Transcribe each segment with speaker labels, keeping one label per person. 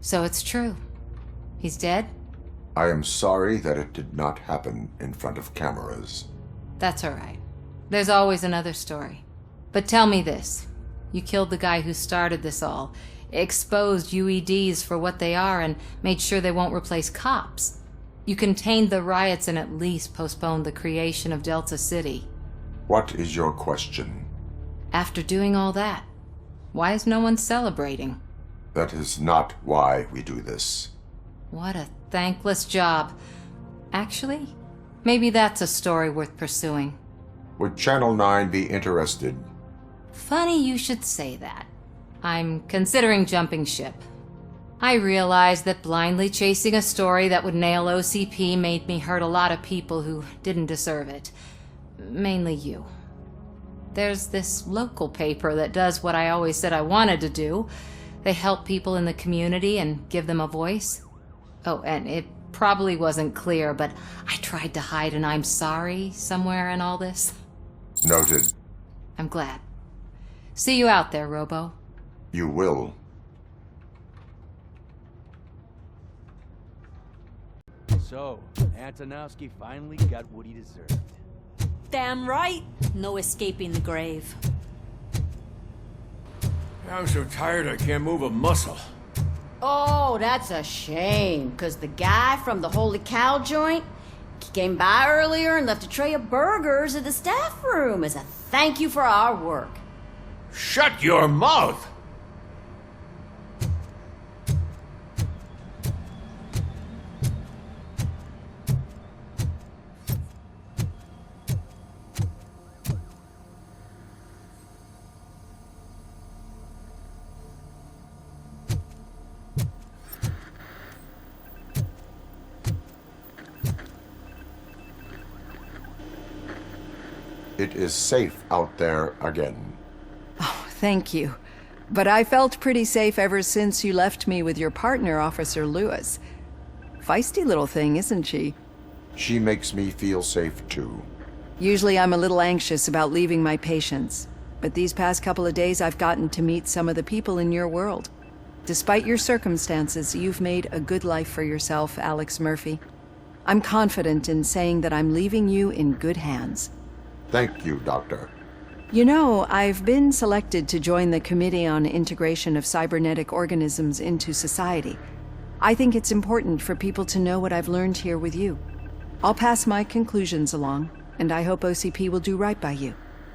Speaker 1: So it's true. He's dead?
Speaker 2: I am sorry that it did not happen in front of cameras.
Speaker 1: That's all right. There's always another story. But tell me this. You killed the guy who started this all, exposed UEDs for what they are, and made sure they won't replace cops. You contained the riots and at least postponed the creation of Delta City.
Speaker 2: What is your question?
Speaker 1: After doing all that, why is no one celebrating?
Speaker 2: That is not why we do this.
Speaker 1: What a thankless job. Actually, maybe that's a story worth pursuing.
Speaker 2: Would Channel 9 be interested?
Speaker 1: Funny you should say that. I'm considering jumping ship. I realized that blindly chasing a story that would nail OCP made me hurt a lot of people who didn't deserve it. Mainly you. There's this local paper that does what I always said I wanted to do. They help people in the community and give them a voice. Oh, and it probably wasn't clear, but I tried to hide an I'm sorry somewhere in all this.
Speaker 2: Noted.
Speaker 1: I'm glad. See you out there, Robo.
Speaker 2: You will.
Speaker 3: So, Antonowski finally got what he deserved.
Speaker 4: Damn right. No escaping the grave.
Speaker 5: I'm so tired I can't move a muscle.
Speaker 6: Oh, that's a shame, because the guy from the Holy Cow joint came by earlier and left a tray of burgers at the staff room as a thank you for our work.
Speaker 5: Shut your mouth!
Speaker 2: It is safe out there again.
Speaker 7: Oh, thank you. But I felt pretty safe ever since you left me with your partner, Officer Lewis. Feisty little thing, isn't she?
Speaker 2: She makes me feel safe too.
Speaker 7: Usually I'm a little anxious about leaving my patients, but these past couple of days I've gotten to meet some of the people in your world. Despite your circumstances, you've made a good life for yourself, Alex Murphy. I'm confident in saying that I'm leaving you in good hands.
Speaker 2: Thank you, Doctor.
Speaker 7: You know, I've been selected to join the Committee on Integration of Cybernetic Organisms into Society. I think it's important for people to know what I've learned here with you. I'll pass my conclusions along, and I hope OCP will do right by you.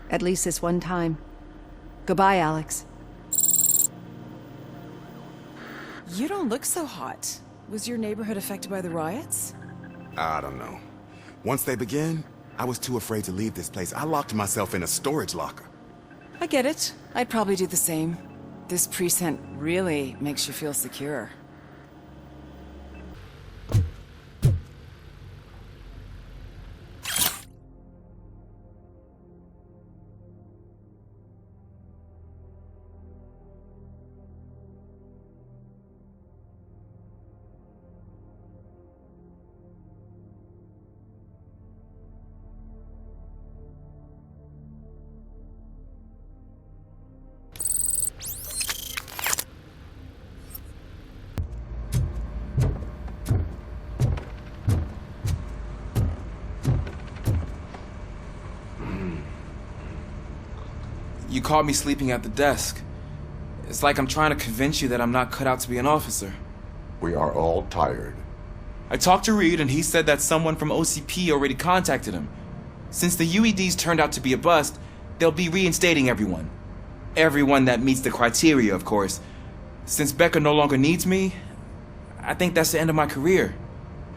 Speaker 7: At least this one time. Goodbye, Alex.
Speaker 8: You don't look so hot. Was your neighborhood affected by the riots?
Speaker 9: I don't know. Once they begin, I was too afraid to leave this place. I locked myself in a storage locker.
Speaker 8: I get it. I'd probably do the same. This precinct really makes you feel secure.
Speaker 10: You caught me sleeping at the desk. It's like I'm trying to convince you that I'm not cut out to be an officer.
Speaker 2: We are all tired.
Speaker 10: I talked to Reed and he said that someone from OCP already contacted him. Since the UEDs turned out to be a bust, they'll be reinstating everyone. Everyone that meets the criteria, of course. Since Becca no longer needs me, I think that's the end of my career.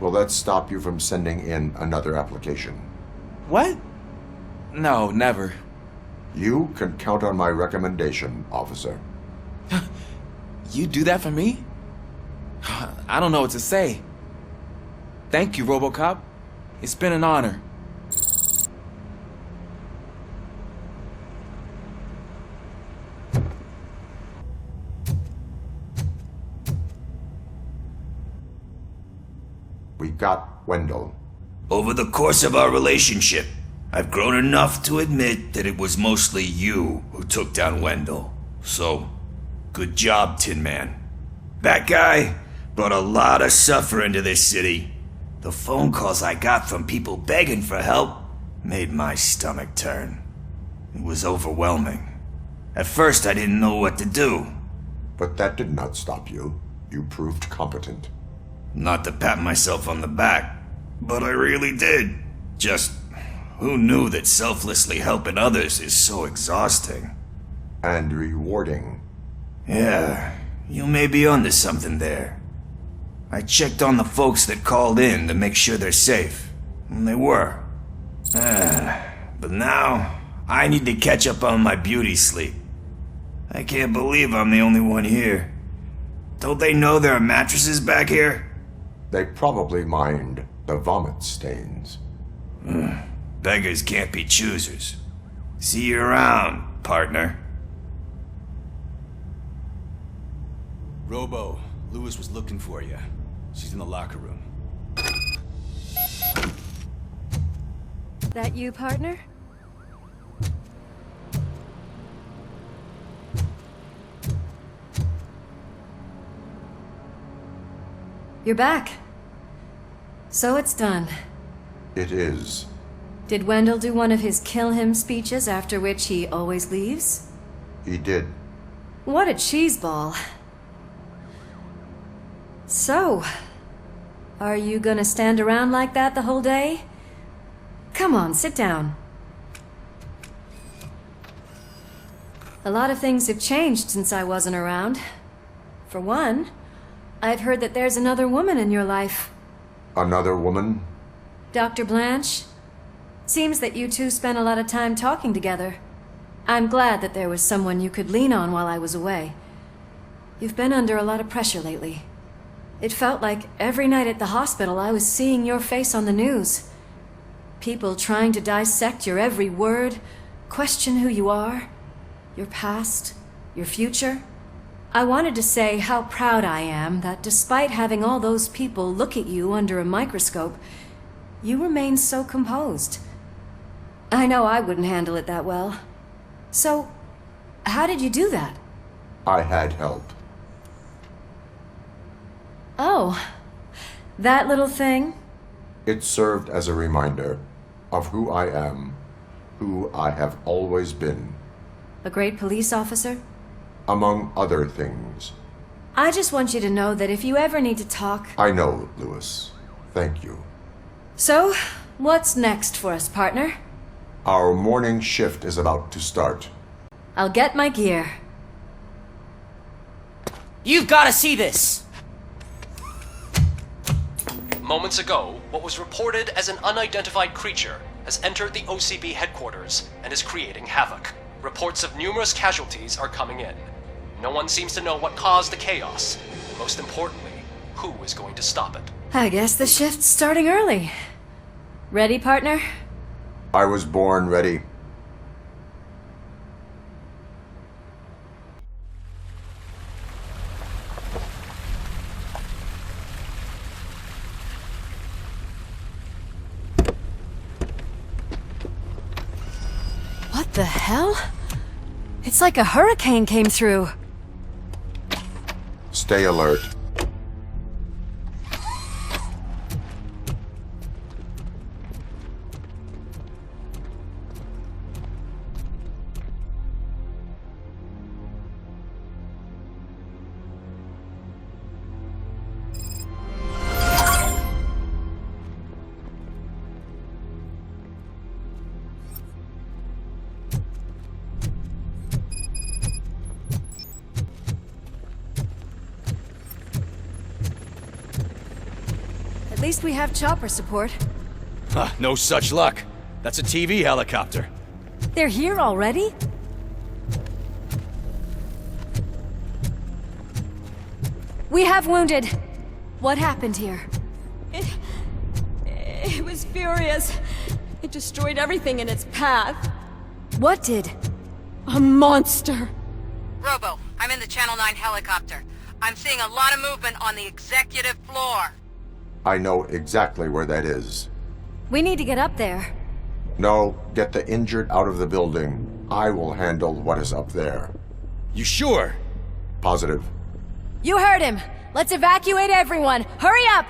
Speaker 2: Will that stop you from sending in another application?
Speaker 10: What? No, never.
Speaker 2: You can count on my recommendation, officer.
Speaker 10: You do that for me? I don't know what to say. Thank you, Robocop. It's been an honor.
Speaker 2: We got Wendell.
Speaker 11: Over the course of our relationship, I've grown enough to admit that it was mostly you who took down Wendell. So, good job, Tin Man. That guy, Brought a lot of suffering to this city. The phone calls I got from people begging for help made my stomach turn. It was overwhelming. At first I didn't know what to do.
Speaker 2: But that did not stop you. You proved competent.
Speaker 11: Not to pat myself on the back, but I really did. Just, who knew that selflessly helping others is so exhausting?
Speaker 2: And rewarding.
Speaker 11: Yeah, you may be onto something there. I checked on the folks that called in to make sure they're safe, and they were. But now, I need to catch up on my beauty sleep. I can't believe I'm the only one here. Don't they know there are mattresses back here?
Speaker 2: They probably mind the vomit stains.
Speaker 11: Beggars can't be choosers. See you around, partner.
Speaker 3: Robo, Lewis was looking for you. She's in the locker room.
Speaker 7: That you, partner?
Speaker 1: You're back. So it's done.
Speaker 2: It is.
Speaker 1: Did Wendell do one of his kill him speeches after which he always leaves?
Speaker 2: He did.
Speaker 1: What a cheeseball. So, are you gonna stand around like that the whole day? Come on, sit down. A lot of things have changed since I wasn't around. For one, I've heard that there's another woman in your life.
Speaker 2: Another woman?
Speaker 1: Dr. Blanche? Seems that you two spent a lot of time talking together. I'm glad that there was someone you could lean on while I was away. You've been under a lot of pressure lately. It felt like every night at the hospital I was seeing your face on the news. People trying to dissect your every word, question who you are, your past, your future. I wanted to say how proud I am that despite having all those people look at you under a microscope, you remain so composed. I know I wouldn't handle it that well. So, how did you do that?
Speaker 2: I had help.
Speaker 1: Oh, that little thing?
Speaker 2: It served as a reminder of who I am, who I have always been.
Speaker 1: A great police officer?
Speaker 2: Among other things.
Speaker 1: I just want you to know that if you ever need to talk...
Speaker 2: I know, Lewis. Thank you.
Speaker 1: So, what's next for us, partner?
Speaker 2: Our morning shift is about to start.
Speaker 1: I'll get my gear.
Speaker 12: You've got to see this!
Speaker 13: Moments ago, what was reported as an unidentified creature has entered the OCP Headquarters and is creating havoc. Reports of numerous casualties are coming in. No one seems to know what caused the chaos, and most importantly, who is going to stop it.
Speaker 1: I guess the shift's starting early. Ready, partner?
Speaker 2: I was born ready.
Speaker 1: What the hell? It's like a hurricane came through.
Speaker 2: Stay alert.
Speaker 1: At least we have chopper support.
Speaker 3: Huh, no such luck. That's a TV helicopter.
Speaker 1: They're here already? We have wounded. What happened here?
Speaker 14: It was furious. It destroyed everything in its path.
Speaker 1: What did?
Speaker 14: A monster.
Speaker 15: Robo, I'm in the Channel 9 helicopter. I'm seeing a lot of movement on the executive floor.
Speaker 2: I know exactly where that is.
Speaker 1: We need to get up there.
Speaker 2: No, get the injured out of the building. I will handle what is up there.
Speaker 3: You sure?
Speaker 2: Positive.
Speaker 14: You heard him. Let's evacuate everyone. Hurry up!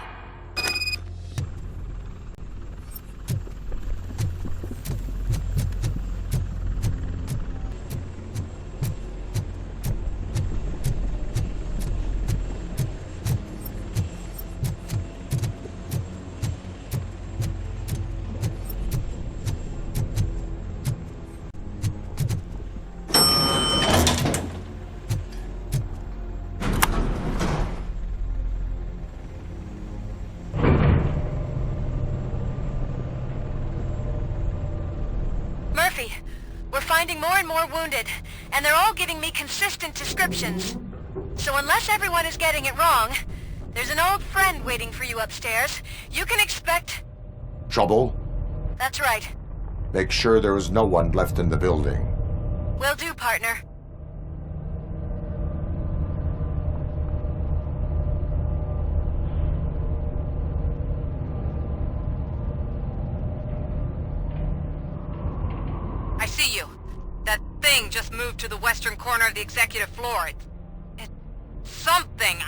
Speaker 15: We're finding more and more wounded, and they're all giving me consistent descriptions. So unless everyone is getting it wrong, there's an old friend waiting for you upstairs. You can expect...
Speaker 2: Trouble?
Speaker 15: That's right.
Speaker 2: Make sure there is no one left in the building.
Speaker 15: Will do, partner. I see you. That thing just moved to the western corner of the executive floor. It's something.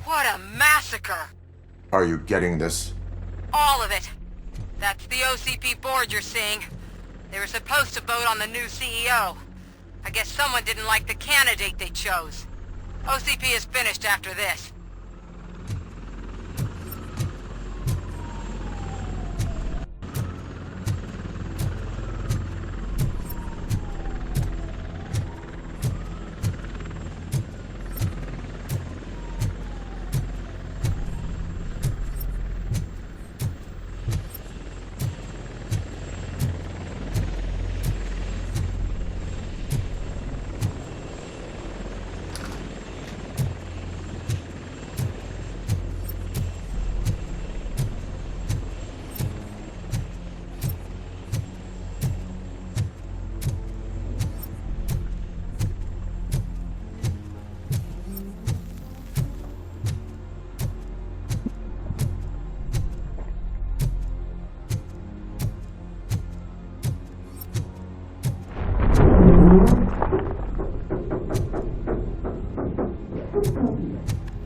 Speaker 15: What a massacre!
Speaker 2: Are you getting this?
Speaker 15: All of it. That's the OCP board you're seeing. They were supposed to vote on the new CEO. I guess someone didn't like the candidate they chose. OCP is finished after this.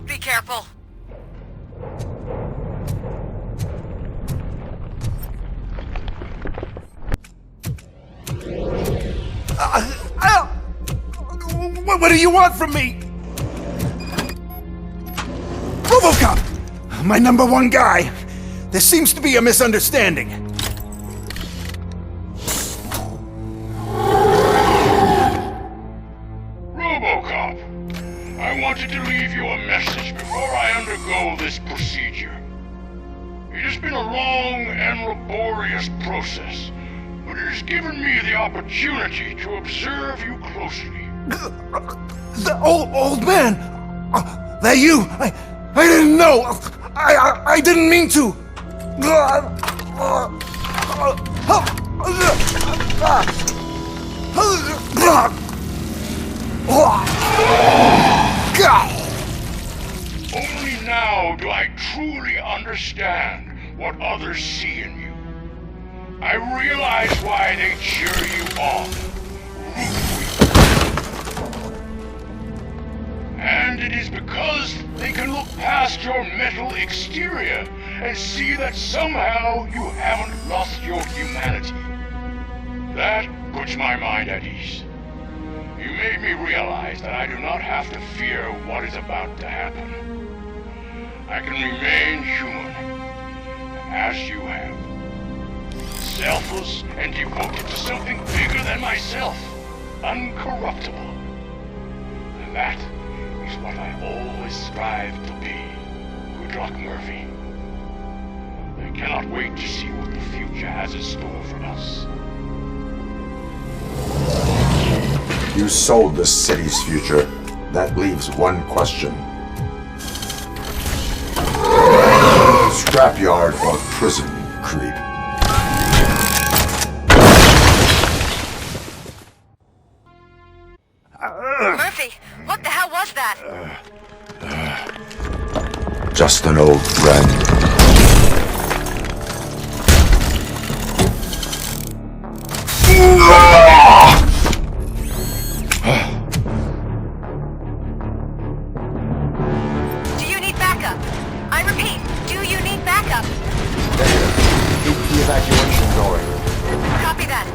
Speaker 15: Be careful.
Speaker 5: What do you want from me? Robocop! My #1 guy. There seems to be a misunderstanding.
Speaker 16: Robocop, I wanted to leave you a message before I undergo this procedure. It has been a long and laborious process, but it has given me the opportunity to observe you closely.
Speaker 5: The old man! That you! I didn't know! I didn't mean to!
Speaker 16: Only now do I truly understand what others see in you. I realize why they cheer you on, root for you. And it is because they can look past your metal exterior and see that somehow you haven't lost your humanity. That puts my mind at ease. You made me realize that I do not have to fear what is about to happen. I can remain human, as you have. Selfless and devoted to something bigger than myself. Uncorruptible. And that is what I always strive to be. Good luck, Murphy. I cannot wait to see what the future has in store for us.
Speaker 2: You sold the city's future. That leaves one question. scrapyard or prison, creep.
Speaker 15: Murphy, what the hell was that?
Speaker 2: Just an old friend.
Speaker 15: Do you need backup? I repeat, do you need backup?
Speaker 2: Keep the evacuation going.
Speaker 15: Copy that.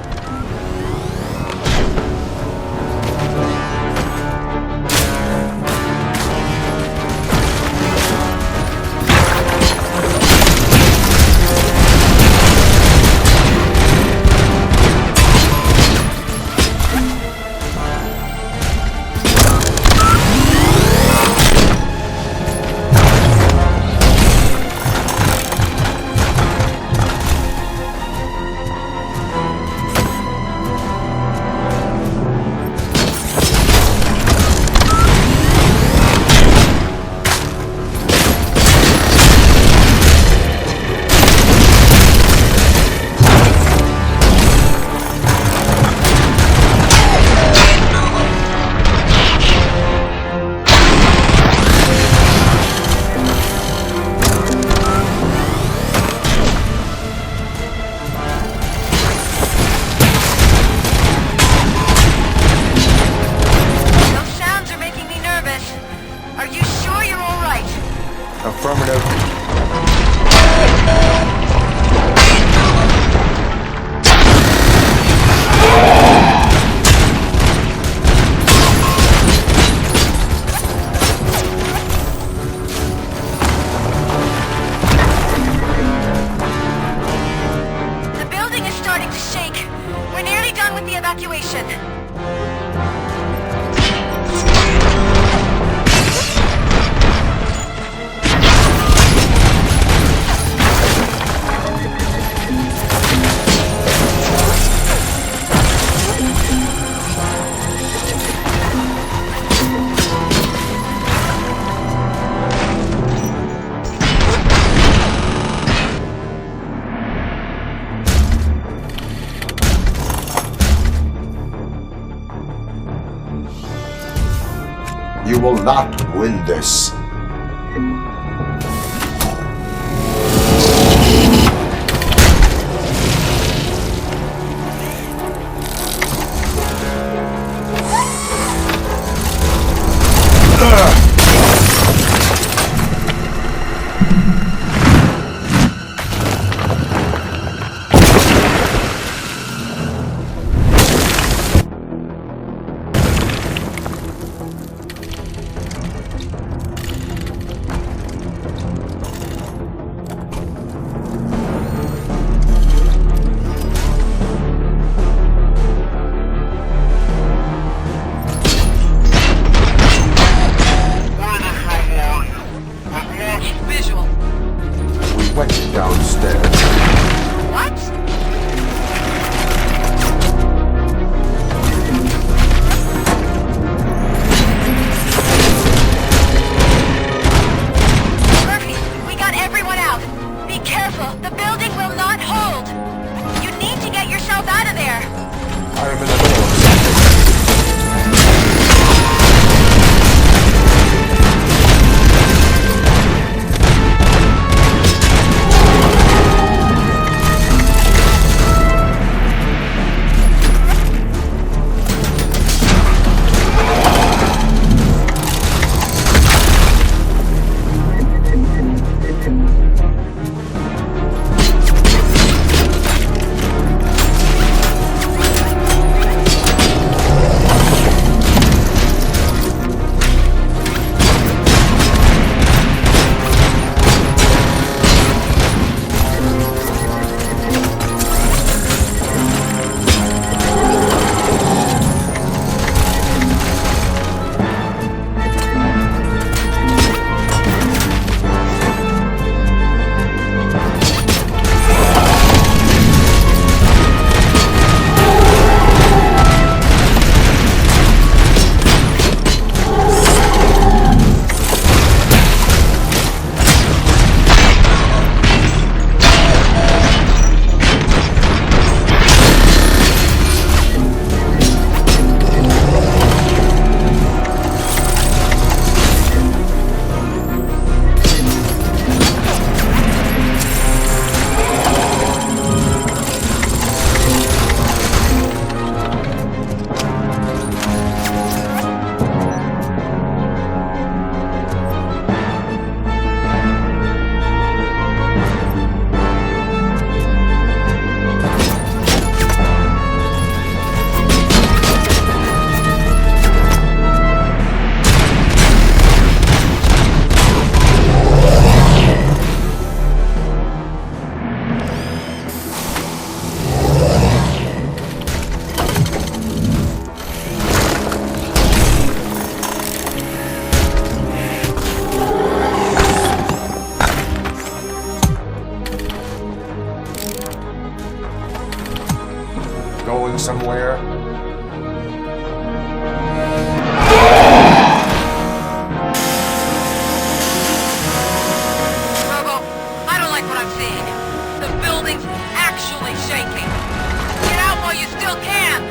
Speaker 2: You will not win this. somewhere?
Speaker 15: Robo, I don't like what I'm seeing. The building's actually shaking. Get out while you still can!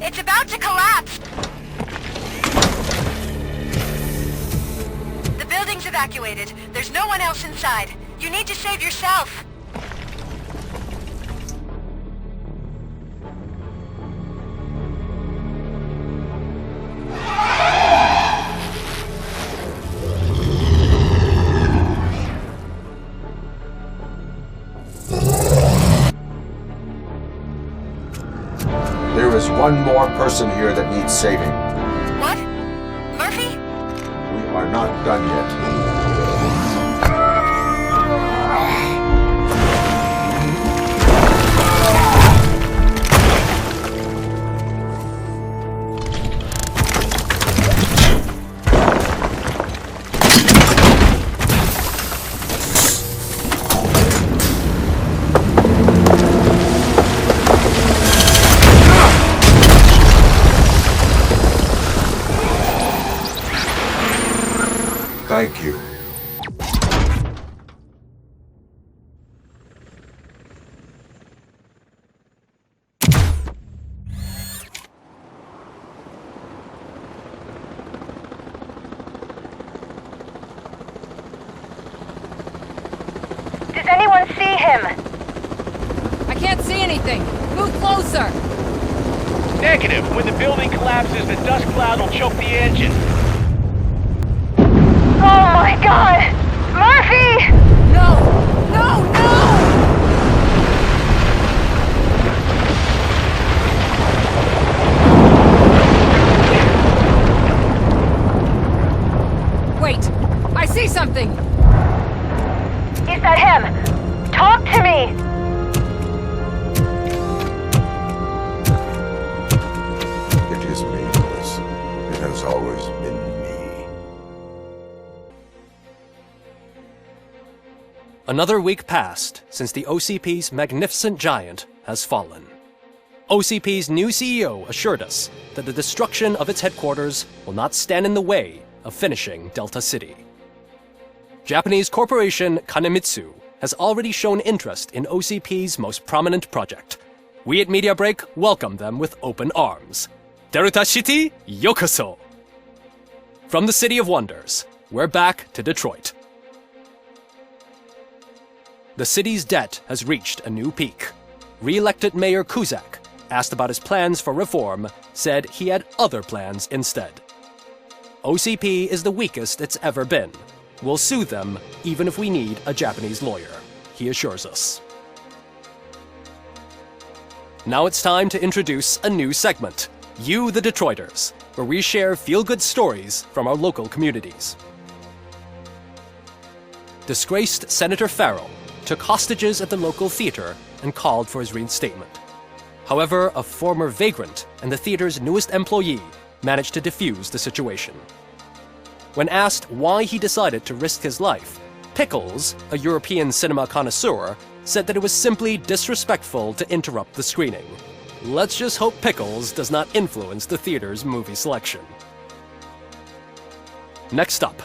Speaker 15: It's about to collapse! The building's evacuated. There's no one else inside. You need to save yourself.
Speaker 2: There is one more person here that needs saving.
Speaker 15: What? Murphy?
Speaker 2: We are not done yet. Thank you.
Speaker 15: Does anyone see him?
Speaker 1: I can't see anything. Move closer.
Speaker 3: Negative. When the building collapses, the dust cloud will choke the engine.
Speaker 15: Oh my god! Murphy!
Speaker 1: No! No! No! Wait! I see something!
Speaker 15: Is that him? Talk to me!
Speaker 2: It is me, Louis. It has always been me.
Speaker 13: Another week passed since the OCP's magnificent giant has fallen. OCP's new CEO assured us that the destruction of its headquarters will not stand in the way of finishing Delta City. Japanese corporation Kanemitsu has already shown interest in OCP's most prominent project, We at MediaBreak welcome them with open arms. Delta City, yokoso! From the City of Wonders, we're back to Detroit. The city's debt has reached a new peak. Re-elected Mayor Cusack, asked about his plans for reform, said he had other plans instead. OCP is the weakest it's ever been. We'll sue them even if we need a Japanese lawyer, he assures us. Now it's time to introduce a new segment, You the Detroiters, where we share feel-good stories from our local communities. Disgraced Senator Farrell took hostages at the local theater and called for his reinstatement. However, a former vagrant and the theater's newest employee managed to defuse the situation. When asked why he decided to risk his life, Pickles, a European cinema connoisseur, said that it was simply disrespectful to interrupt the screening. Let's just hope Pickles does not influence the theater's movie selection. Next up,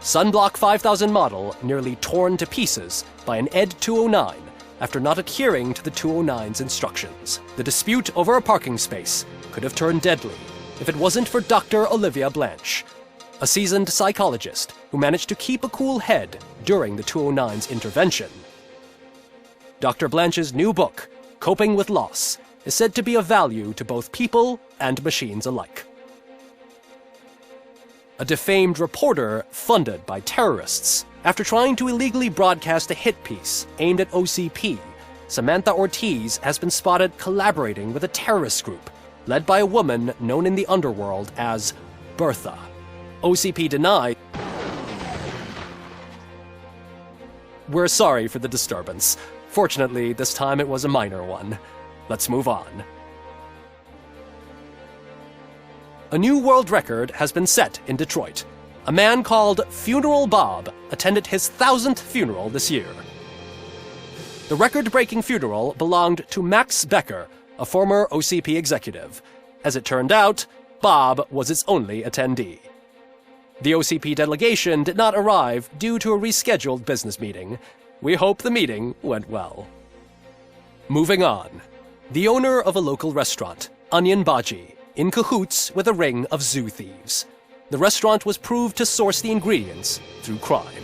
Speaker 13: Sunblock 5000 model nearly torn to pieces by an ED 209 after not adhering to the 209's instructions. The dispute over a parking space could have turned deadly if it wasn't for Dr. Olivia Blanche, a seasoned psychologist who managed to keep a cool head during the 209's intervention. Dr. Blanche's new book, Coping with Loss, is said to be of value to both people and machines alike. A defamed reporter funded by terrorists. After trying to illegally broadcast a hit piece aimed at OCP, Samantha Ortiz has been spotted collaborating with a terrorist group led by a woman known in the underworld as Bertha. OCP denied. We're sorry for the disturbance. Fortunately, this time it was a minor one. Let's move on. A new world record has been set in Detroit. A man called Funeral Bob attended his 1000th funeral this year. The record-breaking funeral belonged to Max Becker, a former OCP executive. As it turned out, Bob was its only attendee. The OCP delegation did not arrive due to a rescheduled business meeting. We hope the meeting went well. Moving on. The owner of a local restaurant, Onion Baji, in cahoots with a ring of zoo thieves. The restaurant was proved to source the ingredients through crime.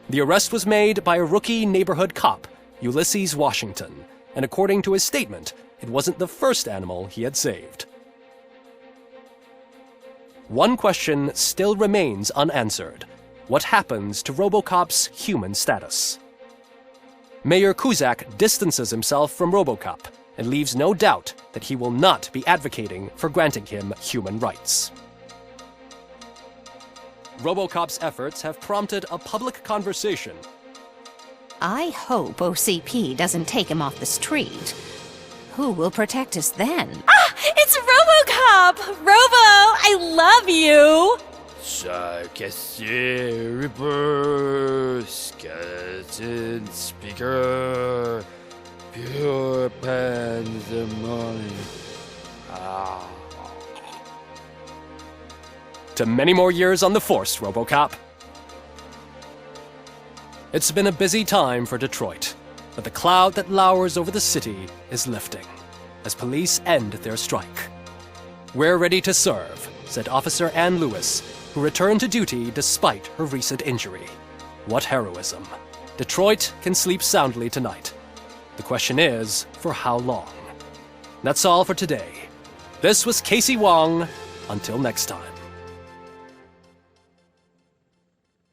Speaker 13: The arrest was made by a rookie neighborhood cop, Ulysses Washington, and according to his statement, it wasn't the first animal he had saved. One question still remains unanswered. What happens to Robocop's human status? Mayor Cusack distances himself from Robocop and leaves no doubt that he will not be advocating for granting him human rights. Robocop's efforts have prompted a public conversation.
Speaker 17: I hope OCP doesn't take him off the street. Who will protect us then?
Speaker 14: Ah! It's Robocop! Robo, I love you!
Speaker 3: Cassier, Reaper, Skeleton, Speaker, Pure Pandemonium.
Speaker 13: To many more years on the force, Robocop. It's been a busy time for Detroit, but the cloud that lowers over the city is lifting as police end their strike. We're ready to serve, said Officer Ann Lewis, who returned to duty despite her recent injury. What heroism. Detroit can sleep soundly tonight. The question is, for how long? That's all for today. This was Casey Wong. Until next time.